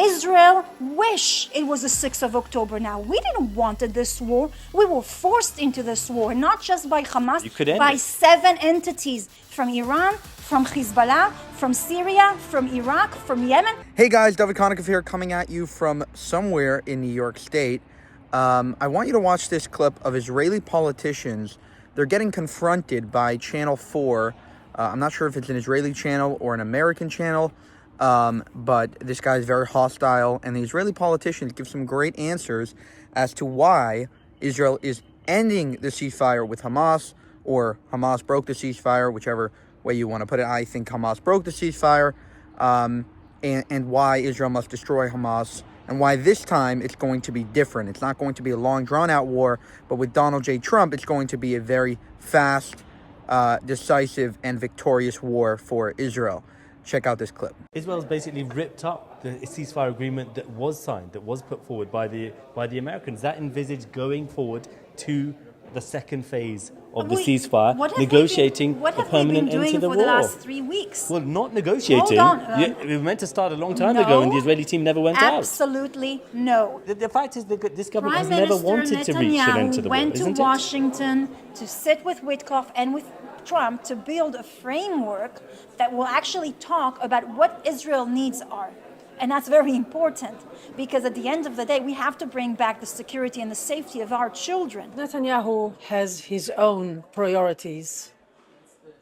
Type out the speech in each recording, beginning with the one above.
Israel wish it was the 6th of October now. We didn't want this war. We were forced into this war, not just by Hamas, by 7 entities from Iran, from Hezbollah, from Syria, from Iraq, from Yemen. Hey guys, Dovid Konikov here, coming at you from somewhere in New York State. I want you to watch this clip of Israeli politicians. They're getting confronted by Channel 4. I'm not sure if it's an Israeli channel or an American channel, but this guy is very hostile, and the Israeli politicians give some great answers as to why Israel is ending the ceasefire with Hamas, or Hamas broke the ceasefire, whichever way you want to put it. I think Hamas broke the ceasefire, and why Israel must destroy Hamas, and why this time it's going to be different. It's not going to be a long, drawn-out war, but with Donald J. Trump, it's going to be a very fast, decisive, and victorious war for Israel. Check out this clip. Israel's basically ripped up the ceasefire agreement that was signed, that was put forward by the Americans. That envisaged going forward to the second phase of the ceasefire, negotiating a permanent end to the war. What have we been doing for the last 3 weeks? Well, not negotiating. Hold on. We were meant to start a long time ago, and the Israeli team never went out. Absolutely no. The fact is that this government has never wanted to reach an end to the war, went isn't to it? Washington to sit with Witkoff and with Trump to build a framework that will actually talk about what Israel needs are. And that's very important, because at the end of the day, we have to bring back the security and the safety of our children. Netanyahu has his own priorities.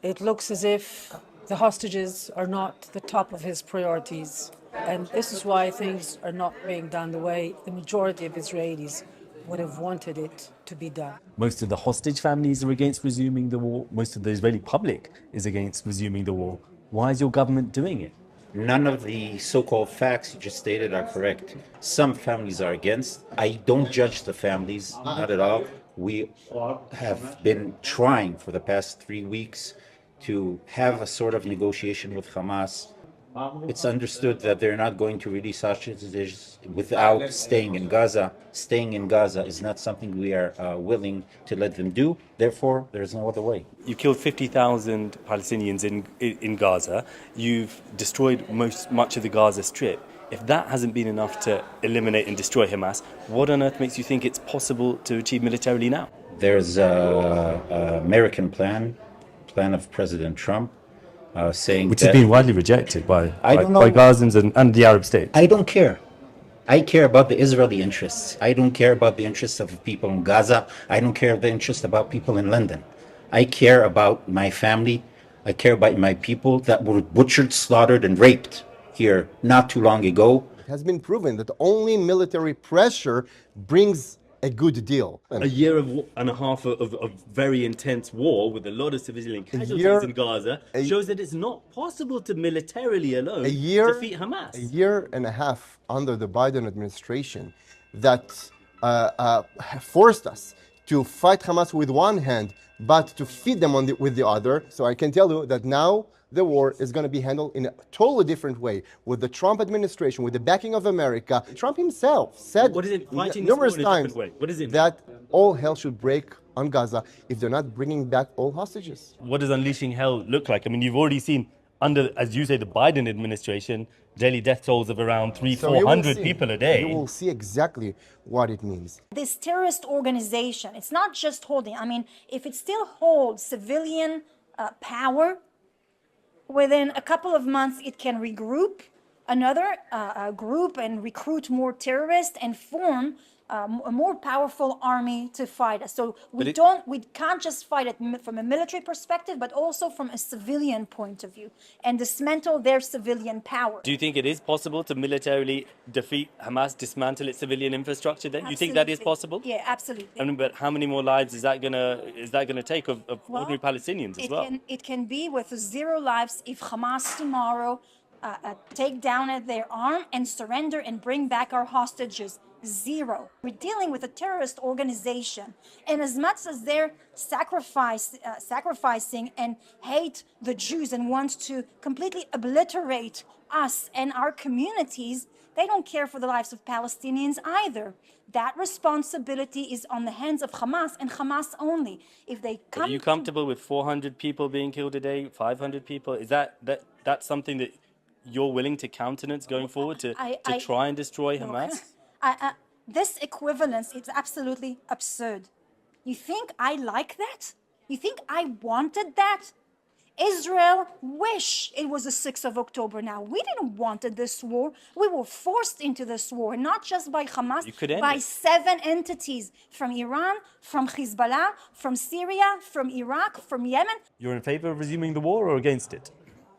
It looks as if the hostages are not the top of his priorities. And this is why things are not being done the way the majority of Israelis would have wanted it to be done. Most of the hostage families are against resuming the war. Most of the Israeli public is against resuming the war. Why is your government doing it? None of the so-called facts you just stated are correct. Some families are against. I don't judge the families, not at all. We have been trying for the past 3 weeks to have a sort of negotiation with Hamas. It's understood that they're not going to release hostages without staying in Gaza. Staying in Gaza is not something we are willing to let them do. Therefore, there's no other way. You killed 50,000 Palestinians in Gaza. You've destroyed much of the Gaza Strip. If that hasn't been enough to eliminate and destroy Hamas, what on earth makes you think it's possible to achieve militarily now? There's an American plan of President Trump, saying which has been widely rejected by Gazans and the Arab states. I don't care. I care about the Israeli interests. I don't care about the interests of people in Gaza. I don't care the interests about people in London. I care about my family. I care about my people that were butchered, slaughtered, and raped here not too long ago. It has been proven that only military pressure brings a good deal. A year and a half of very intense war with a lot of civilian casualties in Gaza shows that it's not possible to militarily alone defeat Hamas. A year and a half under the Biden administration that forced us to fight Hamas with one hand, but to feed them with the other. So I can tell you that now the war is going to be handled in a totally different way with the Trump administration, with the backing of America. Trump himself said numerous times that all hell should break on Gaza if they're not bringing back all hostages. What does unleashing hell look like? I mean, you've already seen under, as you say, the Biden administration, daily death tolls of around 300-400 people a day. You will see exactly what it means. This terrorist organization, it's not just holding, I mean, if it still holds civilian power, within a couple of months, it can regroup another group and recruit more terrorists and form a more powerful army to fight us. So we can't just fight it from a military perspective, but also from a civilian point of view and dismantle their civilian power. Do you think it is possible to militarily defeat Hamas, dismantle its civilian infrastructure then? Absolutely. You think that is possible? Yeah, absolutely. I mean, but how many more lives is that gonna take of ordinary Palestinians as well? It can be with 0 lives if Hamas tomorrow take down their arm and surrender and bring back our hostages. 0. We're dealing with a terrorist organization, and as much as they're sacrificing and hate the Jews and want to completely obliterate us and our communities, they don't care for the lives of Palestinians either. That responsibility is on the hands of Hamas and Hamas only. If they come, are you comfortable with 400 people being killed a day, 500 people? Is that's something that you're willing to countenance going forward to try and destroy Hamas? This equivalence is absolutely absurd. You think I like that? You think I wanted that? Israel wish it was the 6th of October now. We didn't wanted this war. We were forced into this war, not just by Hamas, You could end by it. 7 entities from Iran, from Hezbollah, from Syria, from Iraq, from Yemen. You're in favor of resuming the war or against it?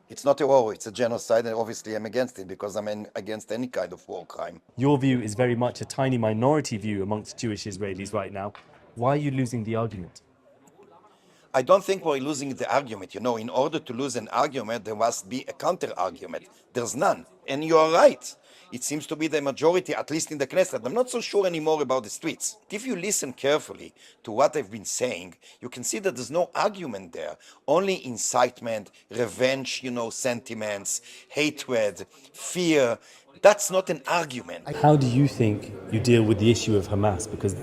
It's not a war, it's a genocide, and obviously I'm against it because I'm against any kind of war crime. Your view is very much a tiny minority view amongst Jewish Israelis right now. Why are you losing the argument? I don't think we're losing the argument. You know, in order to lose an argument, there must be a counter argument. There's none. And you are right. It seems to be the majority, at least in the Knesset. I'm not so sure anymore about the streets. If you listen carefully to what I've been saying, you can see that there's no argument there. Only incitement, revenge, sentiments, hatred, fear. That's not an argument. How do you think you deal with the issue of Hamas? Because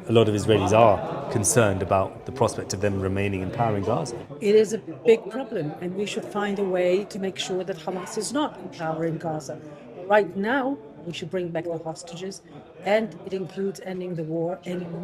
a lot of Israelis are concerned about the prospect of them remaining in power in Gaza. It is a big problem, and we should find a way to make sure that Hamas is not in power in Gaza. Right now, we should bring back the hostages, and it includes ending the war, and we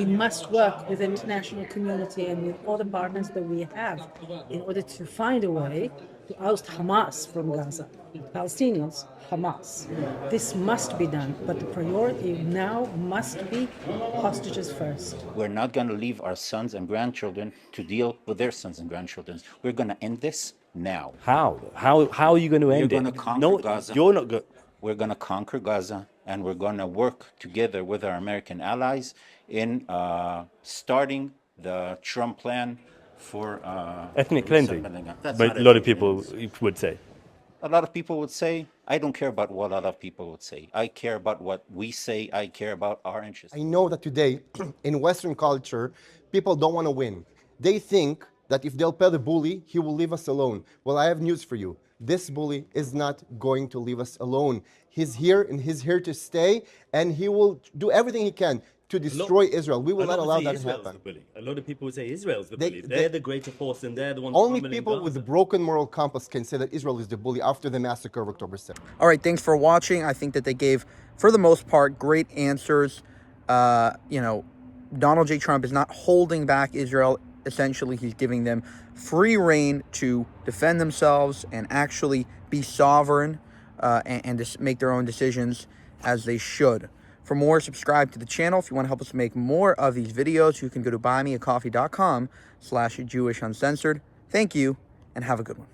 must work with the international community and with all the partners that we have in order to find a way to oust Hamas from Gaza. Palestinians, Hamas. This must be done, but the priority now must be hostages first. We're not going to leave our sons and grandchildren to deal with their sons and grandchildren. We're going to end this now. How? How are you going to end We're it? going to conquer Gaza. You're not good. We're going to conquer Gaza, and we're going to work together with our American allies in starting the Trump plan for Ethnic cleansing. That's But not a lot of ethnic people cleansing. would say. A lot of people would say, I don't care about what a lot of people would say. I care about what we say. I care about our interests. I know that today, in Western culture, people don't want to win. They think that if they'll pay the bully, he will leave us alone. Well, I have news for you. This bully is not going to leave us alone. He's here, and he's here to stay, and he will do everything he can to destroy Israel. We will not allow that to happen. A lot of people would say Israel's the They- bully. they- They're the greater force, and they're the ones Only pummeling people with Gaza. a broken moral compass can say that Israel is the bully after the massacre of October 7th. All right, thanks for watching. I think that they gave, for the most part, great answers. Donald J. Trump is not holding back Israel. Essentially, he's giving them free rein to defend themselves and actually be sovereign and just make their own decisions as they should. For more, subscribe to the channel. If you want to help us make more of these videos, you can go to buymeacoffee.com/JewishUncensored. Thank you, and have a good one.